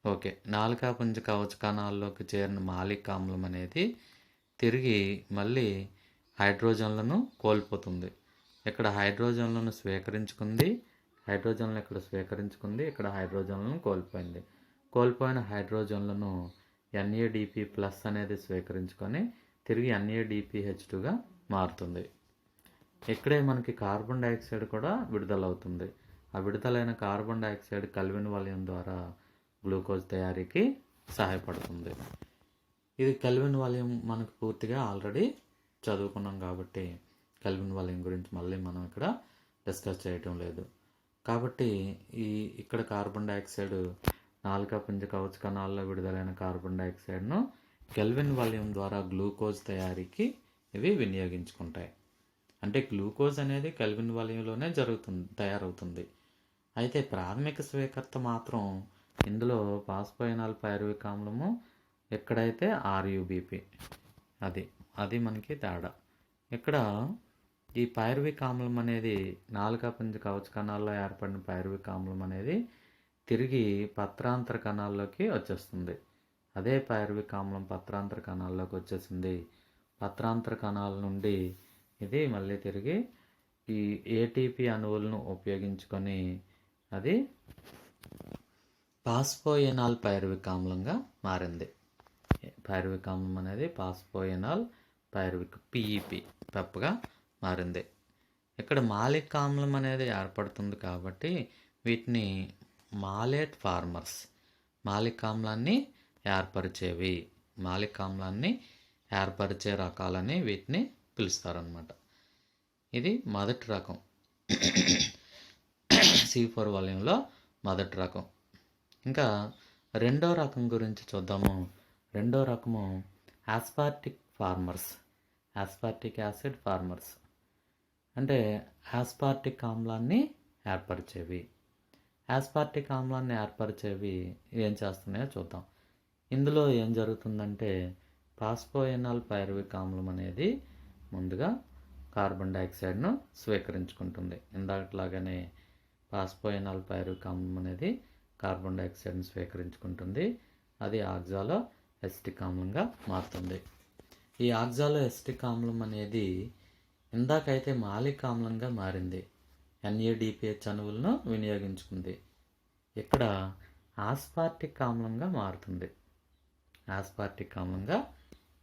A: ఓకే, నాలుకాపుంజ కవచ కణాల్లోకి చేరిన మాలిక్ ఆమ్లం అనేది తిరిగి మళ్ళీ హైడ్రోజన్లను కోల్పోతుంది. ఇక్కడ హైడ్రోజన్లను స్వీకరించుకుంది, ఇక్కడ హైడ్రోజన్లను కోల్పోయింది. కోల్పోయిన హైడ్రోజన్లను NADP+ అనేది స్వీకరించుకొని తిరిగి NADPH2గా మారుతుంది. ఇక్కడే మనకి కార్బన్ డైఆక్సైడ్ కూడా విడుదలవుతుంది. ఆ విడుదలైన కార్బన్ డైఆక్సైడ్ కెల్విన్ వలయం ద్వారా గ్లూకోజ్ తయారీకి సహాయపడుతుంది. ఇది కెల్విన్ వలయం మనకు పూర్తిగా ఆల్రెడీ చదువుకున్నాం కాబట్టి కెల్విన్ వలయం గురించి మళ్ళీ మనం ఇక్కడ డిస్కస్ చేయటం లేదు. కాబట్టి ఇక్కడ కార్బన్ డైఆక్సైడ్ నాలుకాపుంజ కవచ కణాల్లో విడుదలైన కార్బన్ డైఆక్సైడ్ను కెల్విన్ వలయం ద్వారా గ్లూకోజ్ తయారీకి ఇవి వినియోగించుకుంటాయి. అంటే గ్లూకోజ్ అనేది కెల్విన్ వలయంలోనే తయారవుతుంది. అయితే ప్రాథమిక స్వీకర్త మాత్రం ఇందులో పాస్పోఎనాల్ పైరువిక్ ఆమ్లము, ఎక్కడైతే RUBP అది మనకి తేడా. ఇక్కడ ఈ పైరువిక్ ఆమ్లం అనేది నాలుకాపుంజ కవచ కణాల్లో ఏర్పడిన పైరువిక్ ఆమ్లం అనేది తిరిగి పత్రాంతర కణాల్లోకి వచ్చేస్తుంది. అదే పైరువిక్ ఆమ్లం పత్రాంతర కణాల్లోకి వచ్చేసింది. పత్రాంతర కణాల నుండి ఇది మళ్ళీ తిరిగి ఈ ATP అణువులను ఉపయోగించుకొని అది పాస్పోఎనాల్ పైరువిక్ ఆమ్లంగా మారింది. పైరువిక్ ఆమ్లం అనేది పాస్పోఎనాల్ పైరువిక్ పెప్గా మారింది. ఇక్కడ మాలిక్ ఆమ్లం అనేది ఏర్పడుతుంది కాబట్టి వీటిని మాలేట్ ఫార్మర్స్, మాలిక్ ఆమ్లాన్ని ఏర్పరిచే రకాలని వీటిని పిలుస్తారనమాట. ఇది మొదటి రకం. C4 వాల్యూమ్లో మొదటి రకం. ఇంకా రెండో రకం గురించి చూద్దాము. రెండో రకము ఆస్పార్టిక్ యాసిడ్ ఫార్మర్స్ అంటే ఆస్పార్టిక్ ఆమ్లాన్ని ఏర్పరిచేవి. ఆస్పార్టిక్ ఆమ్లాన్ని ఏర్పరిచేవి ఏం చేస్తున్నాయో చూద్దాం. ఇందులో ఏం జరుగుతుందంటే పాస్పోఎనాల్ పైరువిక్ ఆమ్లం అనేది ముందుగా కార్బన్ డైఆక్సైడ్ను స్వీకరించుకుంటుంది. ఇందాకలాగానే పాస్పోఎనాల్ పైరువిక్ ఆమ్లం అనేది కార్బన్ డైఆక్సైడ్ను స్వీకరించుకుంటుంది. అది ఆక్సాలో ఎసిటిక్ ఆమ్లంగా మారుతుంది. ఈ ఆక్సాలో ఎసిటిక్ ఆమ్లం అనేది ఇందాకైతే మాలిక్ ఆమ్లంగా మారింది. NADPH అణువులను వినియోగించుకుంది. ఇక్కడ ఆస్పార్టిక్ ఆమ్లంగా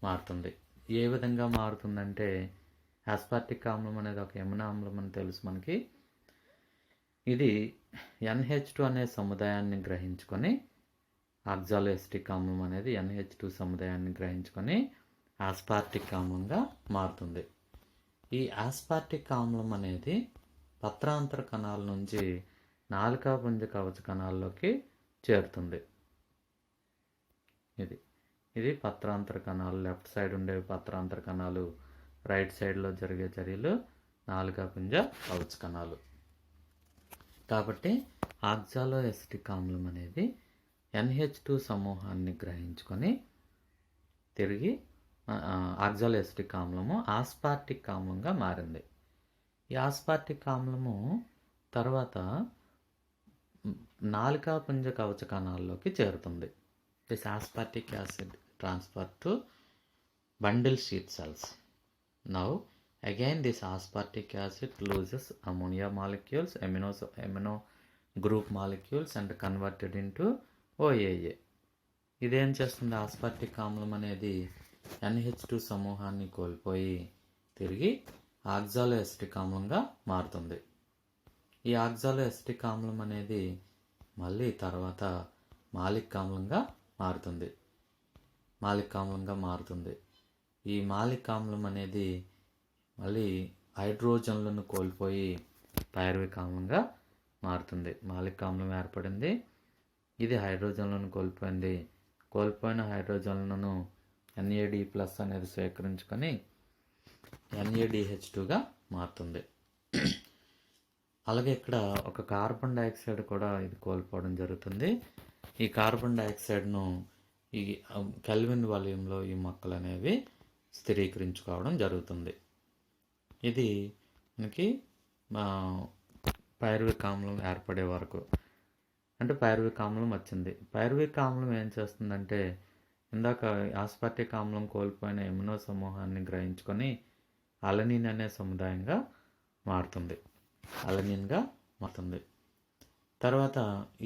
A: మారుతుంది. ఏ విధంగా మారుతుందంటే ఆస్పార్టిక్ ఆమ్లం అనేది ఒక ఎమినో ఆమ్లం అని తెలుసు మనకి. ఇది NH2 అనే సముదాయాన్ని గ్రహించుకొని ఆక్సాలో ఎసిటిక్ ఆమ్లం అనేది NH2 సముదాయాన్ని గ్రహించుకొని ఆస్పార్టిక్ ఆమ్లంగా మారుతుంది. ఈ ఆస్పార్టిక్ ఆమ్లం అనేది పత్రాంతర కణాల నుంచి నాలికాపుంజ కవచ కణాల్లోకి చేరుతుంది. ఇది పత్రాంతర కణాలు. లెఫ్ట్ సైడ్ ఉండేవి పత్రాంతర కణాలు, రైట్ సైడ్లో జరిగే చర్యలు నాలికాపుంజ కవచ కణాలు. కాబట్టి ఆక్సాలో ఎసిటిక్ ఆమ్లం అనేది NH2 సమూహాన్ని గ్రహించుకొని తిరిగి ఆక్సాలో ఎసిటిక్ ఆమ్లము ఆస్పార్టిక్ ఆమ్లంగా మారింది. ఈ ఆస్పార్టిక్ ఆమ్లము తర్వాత నాలికాపుంజ కవచ కణాల్లోకి చేరుతుంది. This ఆస్పార్టిక్ acid transfer to bundle sheath cells. Now again this aspartic acid loses ammonia molecules, amino group molecules and converted into OAA. ఇదేం చేస్తుంది? ఆస్పార్టిక్ ఆమ్లం అనేది NH2 సమూహాన్ని కోల్పోయి తిరిగి ఆక్సాలో ఎసిటిక్ ఆమ్లంగా మారుతుంది. ఈ ఆక్సాలో ఎసిటిక్ ఆమ్లం అనేది మళ్ళీ తర్వాత మాలిక్ ఆమ్లంగా మారుతుంది. ఈ మాలిక్ ఆమ్లం అనేది మళ్ళీ హైడ్రోజన్లను కోల్పోయి పైరువిక్ ఆమ్లంగా మారుతుంది. మాలిక్ ఆమ్లం ఏర్పడింది, ఇది హైడ్రోజన్లను కోల్పోయిన హైడ్రోజన్లను NAD+ అనేది స్వీకరించుకొని NADH2గా మారుతుంది. అలాగే ఇక్కడ ఒక కార్బన్ డైఆక్సైడ్ కూడా ఇది కోల్పోవడం జరుగుతుంది. ఈ కార్బన్ డైఆక్సైడ్ను ఈ కెల్విన్ వాల్యూమ్లో ఈ మొక్కలు అనేవి స్థిరీకరించుకోవడం జరుగుతుంది. ఇది మనకి పైరువిక్ ఆమ్లం ఏర్పడే వరకు, అంటే పైరువిక్ ఆమ్లం వచ్చింది. పైరువిక్ ఆమ్లం ఏం చేస్తుందంటే ఇందాక ఆస్పార్టిక్ ఆమ్లం కోల్పోయిన ఎమినో సమూహాన్ని గ్రహించుకొని అలనిన్ అనే సముదాయంగా మారుతుంది. తర్వాత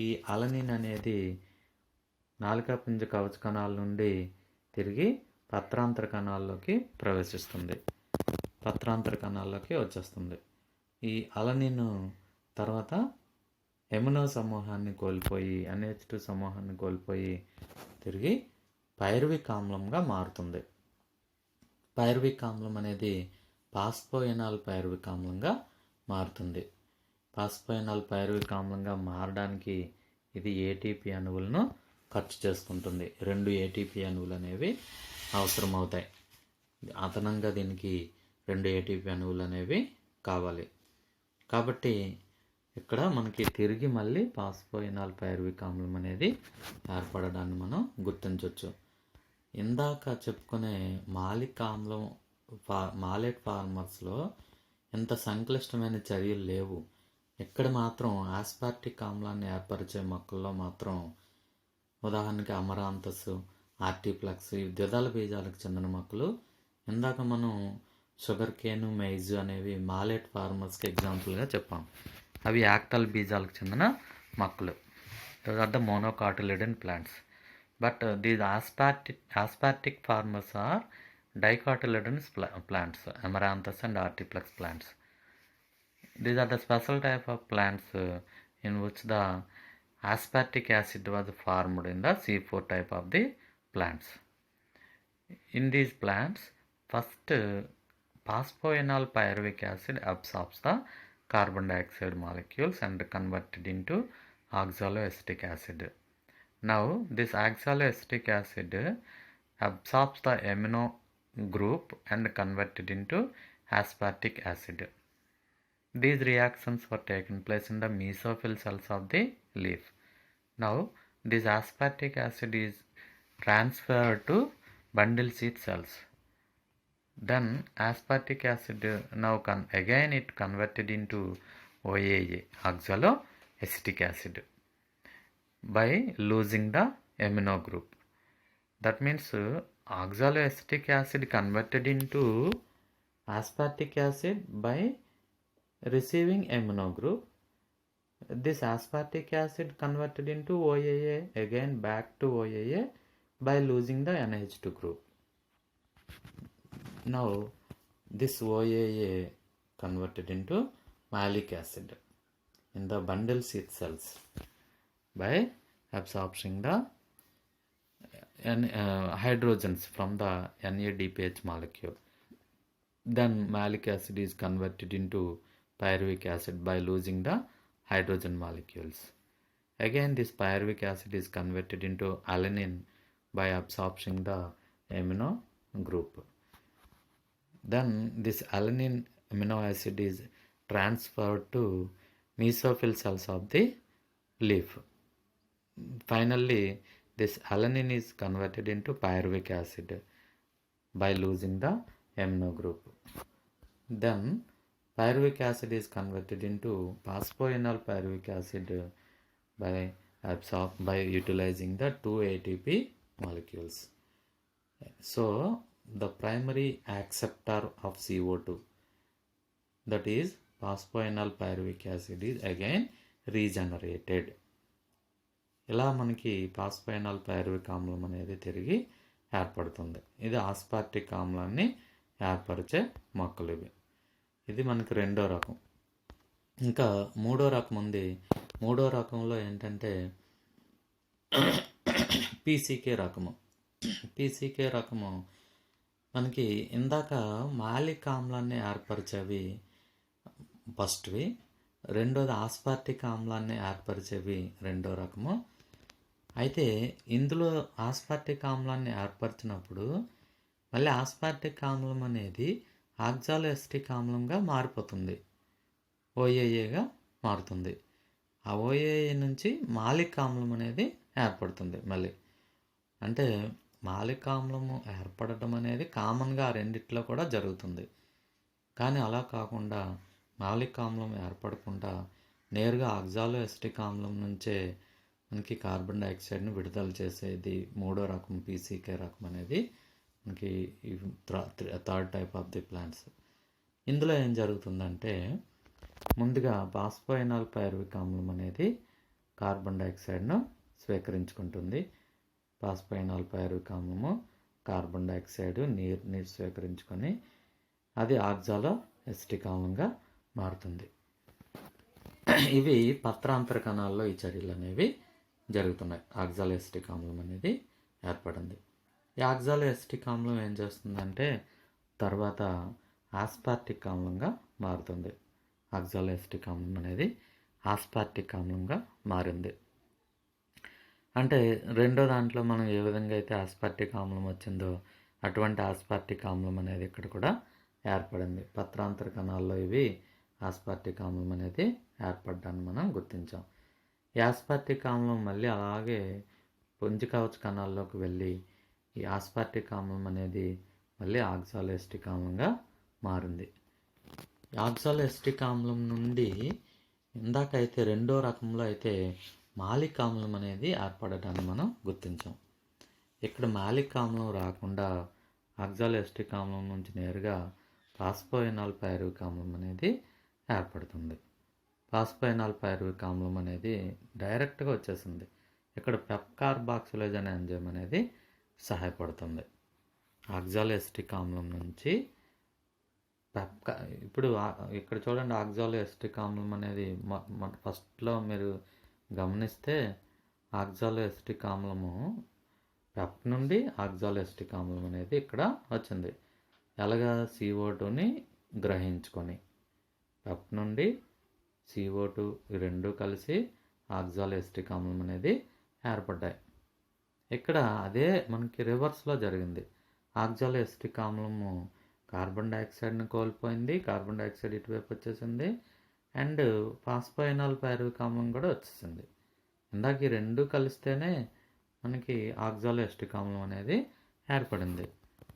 A: ఈ అలనిన్ అనేది నాలికాపుంజ కవచ కణాల నుండి తిరిగి పత్రాంతర కణాల్లోకి ప్రవేశిస్తుంది, వచ్చేస్తుంది. ఈ అలనిన్ తర్వాత ఎమినో సమూహాన్ని కోల్పోయి NH2 సమూహాన్ని కోల్పోయి తిరిగి పైరువిక్ ఆమ్లంగా మారుతుంది. పైరువిక్ ఆమ్లం అనేది పాస్పోఎనాల్ పైరువిక్ ఆమ్లంగా మారుతుంది. పాస్పోఎనాల్ పైరువిక్ ఆమ్లంగా మారడానికి ఇది ATP అణువులను ఖర్చు చేసుకుంటుంది. 2 ATP అణువులు అనేవి అవసరమవుతాయి. అదనంగా దీనికి 2 ATP అణువులు అనేవి కావాలి. కాబట్టి ఇక్కడ మనకి తిరిగి మళ్ళీ పాస్పోఎనాల్ పైరువిక్ ఆమ్లం అనేది ఏర్పడడాన్ని మనం గుర్తించవచ్చు. ఇందాక చెప్పుకునే మాలిక్ ఆమ్లం మాలేట్ ఫార్మర్స్లో ఎంత సంక్లిష్టమైన చర్యలు లేవు. ఇక్కడ మాత్రం ఆస్పార్టిక్ ఆమ్లాన్ని ఏర్పరిచే మొక్కల్లో మాత్రం ఉదాహరణకి అమరాంతస్, ఆర్టిప్లెక్స్, ద్విదళ బీజాలకు చెందిన మొక్కలు. ఇందాక మనం షుగర్ కేను, మైజ్ అనేవి మాలేట్ ఫార్మర్స్కి ఎగ్జాంపుల్గా చెప్పాం. అవి యాక్టల్ బీజాలకు చెందిన మొక్కలు. Those are the monocotyledon plants. But these aspartic farmers are dicotyledonous plants, amaranthus and artiplex plants. These are the special type of plants in which the aspartic acid was formed in the C4 type of the plants. In these plants, first phosphoenol pyruvic acid absorbs the carbon dioxide molecules and converted into oxaloacetic acid. Now this oxaloacetic acid absorbs the amino group and converted into aspartic acid. These reactions were taken place in the mesophyll cells of the leaf. Now this aspartic acid is transferred to bundle seed cells. Then aspartic acid now again it converted into OAA, oxaloacetic acid, by losing the amino group. That means oxaloacetic acid converted into aspartic acid by receiving amino group. This aspartic acid converted into OAA again back to OAA by losing the NH2 group. Now this OAA converted into malic acid in the bundle seed cells by absorbing the hydrogens from the NADPH molecule. Then malic acid is converted into pyruvic acid by losing the hydrogen molecules. Again this pyruvic acid is converted into alanine by absorbing the amino group. Then this alanine amino acid is transferred to mesophyll cells of the leaf. Finally this alanine is converted into pyruvic acid by losing the amino group. Then pyruvic acid is converted into phosphoenol pyruvic acid by utilizing the 2 ATP molecules. So the primary acceptor of CO2, that is phosphoenol pyruvic acid, is again regenerated. ఇలా మనకి పాస్ఫైనాల్ pyruvic ఆమ్లం అనేది తిరిగి ఏర్పడుతుంది. ఇది ఆస్పార్టిక్ ఆమ్లాన్ని ఏర్పరిచే మొక్కలు ఇవి. ఇది మనకి రెండో రకం. ఇంకా మూడో రకం ఉంది. మూడో రకంలో ఏంటంటే పీసీకే రకము. పీసీకే రకము మనకి ఇందాక మాలిక్ ఆమ్లాన్ని ఏర్పరిచేవి ఫస్ట్వి, రెండోది ఆస్పార్టిక్ ఆమ్లాన్ని ఏర్పరిచేవి రెండో రకము. అయితే ఇందులో ఆస్పార్టిక్ ఆమ్లాన్ని ఏర్పరిచినప్పుడు మళ్ళీ ఆస్పార్టిక్ ఆమ్లం అనేది ఆక్సాలోఎసిటిక్ ఆమ్లంగా మారిపోతుంది, ఓఏఏగా మారుతుంది. ఆ ఓఏఏ నుంచి మాలిక్ ఆమ్లం అనేది ఏర్పడుతుంది మళ్ళీ. అంటే మాలిక్ ఆమ్లము ఏర్పడటం అనేది కామన్గా ఆ రెండిట్లో కూడా జరుగుతుంది. కానీ అలా కాకుండా మాలిక్ ఆమ్లం ఏర్పడకుండా నేరుగా ఆక్సాలోఎసిటిక్ ఆమ్లం నుంచే మనకి కార్బన్ డైఆక్సైడ్ని విడుదల చేసేది మూడో రకం పీసీకే రకం అనేది మనకి third type of the plants. ఇందులో ఏం జరుగుతుందంటే ముందుగా పాస్ఫోఎనాల్ పైరువిక్ ఆమ్లం అనేది కార్బన్ డైఆక్సైడ్ను స్వీకరించుకుంటుంది. పాస్ఫోఎనాల్ పైరువిక్ ఆమ్లము కార్బన్ డైఆక్సైడ్ నీరుని స్వీకరించుకొని అది ఆక్సాలోఎసిటిక్ ఆమ్లంగా మారుతుంది. ఇవి పత్రాంతర కణాల్లో ఈ చర్యలు అనేవి జరుగుతున్నాయి. ఆక్సాలోఎసిటిక్ ఆమ్లం అనేది ఏర్పడింది. ఈ ఆక్సాలోఎసిటిక్ ఆమ్లం ఏం చేస్తుందంటే తర్వాత ఆస్పార్టిక్ ఆమ్లంగా మారుతుంది. ఆక్సాలోఎసిటిక్ ఆమ్లం అనేది ఆస్పార్టిక్ ఆమ్లంగా మారింది. అంటే రెండో దాంట్లో మనం ఏ విధంగా అయితే ఆస్పార్టిక్ ఆమ్లం వచ్చిందో అటువంటి ఆస్పార్టిక్ ఆమ్లం అనేది ఇక్కడ కూడా ఏర్పడింది. పత్రాంతర కణాల్లో ఇవి ఆస్పార్టిక్ ఆమ్లం అనేది ఏర్పడ్డాన్ని మనం గుర్తించాం. ఈ ఆస్పార్టిక్ ఆమ్లం మళ్ళీ అలాగే పుంజి కవచ కణాల్లోకి వెళ్ళి ఈ ఆస్పార్టిక్ ఆమ్లం అనేది మళ్ళీ ఆక్సాలోఎసిటిక్ ఆమ్లంగా మారింది. ఆక్సాలోఎసిటిక్ ఆమ్లం నుండి ఇందాకైతే రెండో రకంలో అయితే మాలిక్ ఆమ్లం అనేది ఏర్పడటాన్ని మనం గుర్తించాం. ఇక్కడ మాలిక్ ఆమ్లం రాకుండా ఆక్సాలోఎసిటిక్ ఆమ్లం నుంచి నేరుగా పాస్ఫోఎనాల్ పైరువిక్ ఆమ్లం అనేది ఏర్పడుతుంది. పాస్ఫోఎనాల్ పైరువిక్ ఆమ్లం అనేది డైరెక్ట్గా వచ్చేసింది. ఇక్కడ పెప్కార్బాక్సిలేజ్ అనే ఎంజైమ్ అనేది సహాయపడుతుంది. ఆక్సాలోఎసిటిక్ ఆమ్లం నుంచి ఇప్పుడు ఇక్కడ చూడండి, ఆక్సాలోఎసిటిక్ ఆమ్లం అనేది ఫస్ట్లో మీరు గమనిస్తే ఆక్సాలోఎసిటిక్ ఆమ్లము పెప్ నుండి ఆక్సాలోఎసిటిక్ ఆమ్లం అనేది ఇక్కడ వచ్చింది. ఎలాగా CO2ని గ్రహించుకొని పెప్ నుండి CO2 ఈ రెండు కలిసి ఆక్సాలోఎసిటిక్ ఆమ్లం అనేది ఏర్పడ్డాయి. ఇక్కడ అదే మనకి రివర్స్లో జరిగింది. ఆక్సాలోఎసిటిక్ ఆమ్లము కార్బన్ డైఆక్సైడ్ని కోల్పోయింది, కార్బన్ డైఆక్సైడ్ ఇటువైపు వచ్చేసింది, అండ్ ఫాస్ఫోయినాల్ పైరువిక్ ఆమ్లం కూడా వచ్చేసింది. ఇందాక ఈ రెండు కలిస్తేనే మనకి ఆక్సాలోఎసిటిక్ ఆమ్లం అనేది ఏర్పడింది.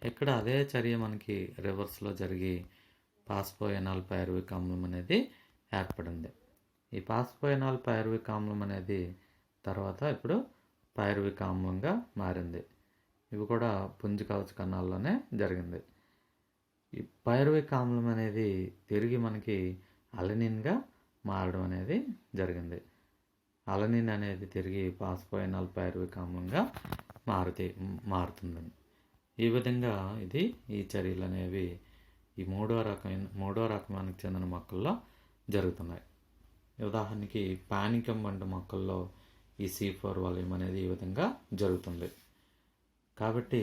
A: ఇక్కడ అదే చర్య మనకి రివర్స్లో జరిగి ఫాస్ఫోయినాల్ పైరువిక్ ఆమ్లం అనేది ఏర్పడింది. ఈ ఫాస్ఫోయినాల్ పైరువిక్ ఆమ్లం అనేది తర్వాత ఇప్పుడు పైరువిక్ ఆమ్లంగా మారింది. ఇవి కూడా పుంజ కవచ కణాల్లోనే జరిగింది. ఈ పైరువిక్ ఆమ్లం అనేది తిరిగి మనకి అలనిన్గా మారడం అనేది జరిగింది. అలనిన్ అనేది తిరిగి ఫాస్ఫోయినాల్ పైరువిక్ ఆమ్లంగా మారుతుంది. ఈ విధంగా ఈ చర్యలు అనేవి ఈ మూడో రకానికి చెందిన మొక్కల్లో జరుగుతున్నాయి. ఉదాహరణకి పానికం వంటి మొక్కల్లో ఈ C4 వలయం అనేది ఈ విధంగా జరుగుతుంది. కాబట్టి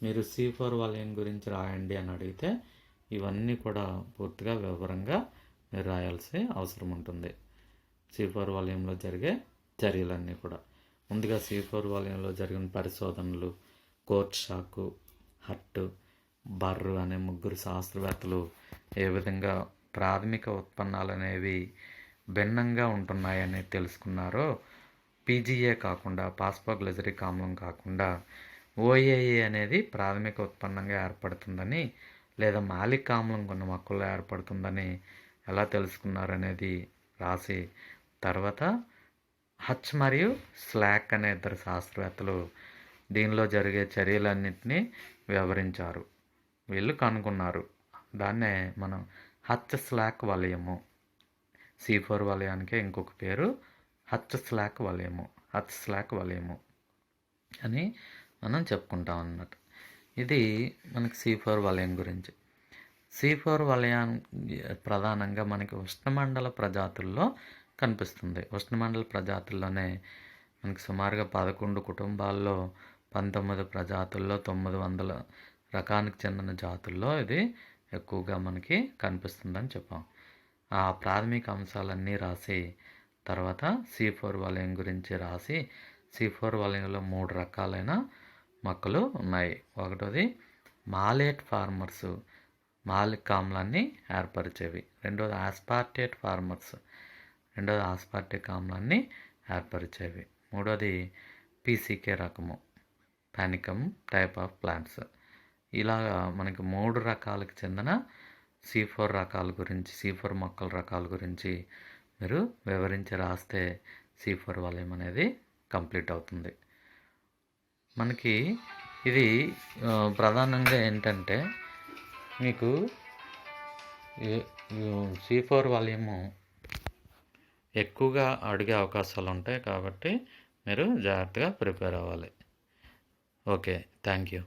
A: మీరు C4 వలయం గురించి రాయండి అని అడిగితే ఇవన్నీ కూడా పూర్తిగా వివరంగా మీరు రాయాల్సి అవసరం ఉంటుంది. C4 వలయంలో జరిగే చర్యలన్నీ కూడా. ముందుగా C4 వలయంలో జరిగిన పరిశోధనలు కోర్ట్షాకు, హర్ట్, బర్రు అనే ముగ్గురు శాస్త్రవేత్తలు ఏ విధంగా ప్రాథమిక ఉత్పన్నాలు అనేవి భిన్నంగా ఉంటున్నాయని తెలుసుకున్నారో, PGA కాకుండా ఫాస్ఫోగ్లిజరిక్ ఆమ్లం కాకుండా OAA అనేది ప్రాథమిక ఉత్పన్నంగా ఏర్పడుతుందని లేదా మాలిక్ ఆమ్లం కొన్ని మొక్కల్లో ఏర్పడుతుందని ఎలా తెలుసుకున్నారనేది రాసి తర్వాత హచ్ మరియు స్లాక్ అనే ఇద్దరు శాస్త్రవేత్తలు దీనిలో జరిగే చర్యలన్నింటినీ వివరించారు. వీళ్ళు కనుగొన్నారు. దాన్నే మనం హచ్ స్లాక్ వలయము, C4 వలయానికి ఇంకొక పేరు హచ్ స్లాక్ వలయము అని మనం చెప్పుకుంటాం అన్నమాట. ఇది మనకి C4 వలయం గురించి. C4 వలయం ప్రధానంగా మనకి ఉష్ణమండల ప్రజాతుల్లో కనిపిస్తుంది. ఉష్ణమండల ప్రజాతుల్లోనే మనకి సుమారుగా 11 కుటుంబాల్లో 19 ప్రజాతుల్లో 900 రకానికి చెందిన జాతుల్లో ఇది ఎక్కువగా మనకి కనిపిస్తుందని చెప్పాం. ఆ ప్రాథమిక అంశాలన్నీ రాసి తర్వాత C4 వలయం గురించి రాసి C4 వలయంలో 3 రకాలైన మొక్కలు ఉన్నాయి. ఒకటోది మాలేట్ ఫార్మర్స్, మాలిక్ ఆమ్లాన్ని ఏర్పరిచేవి. రెండోది ఆస్పార్టేట్ ఫార్మర్స్, రెండోది ఆస్పార్టిక్ ఆమ్లాన్ని ఏర్పరిచేవి. మూడోది PCK రకము, పానికమ్ టైప్ ఆఫ్ ప్లాంట్స్. ఇలాగా మనకి 3 రకాలకు చెందిన C4 రకాల గురించి, C4 మొక్కల రకాల గురించి మీరు వివరించి రాస్తే C4 వలయం అనేది కంప్లీట్ అవుతుంది. మనకి ఇది ప్రధానంగా ఏంటంటే మీకు C4 వలయము ఎక్కువగా అడిగే అవకాశాలు ఉంటాయి. కాబట్టి మీరు జాగ్రత్తగా ప్రిపేర్ అవ్వాలి. Okay, thank you.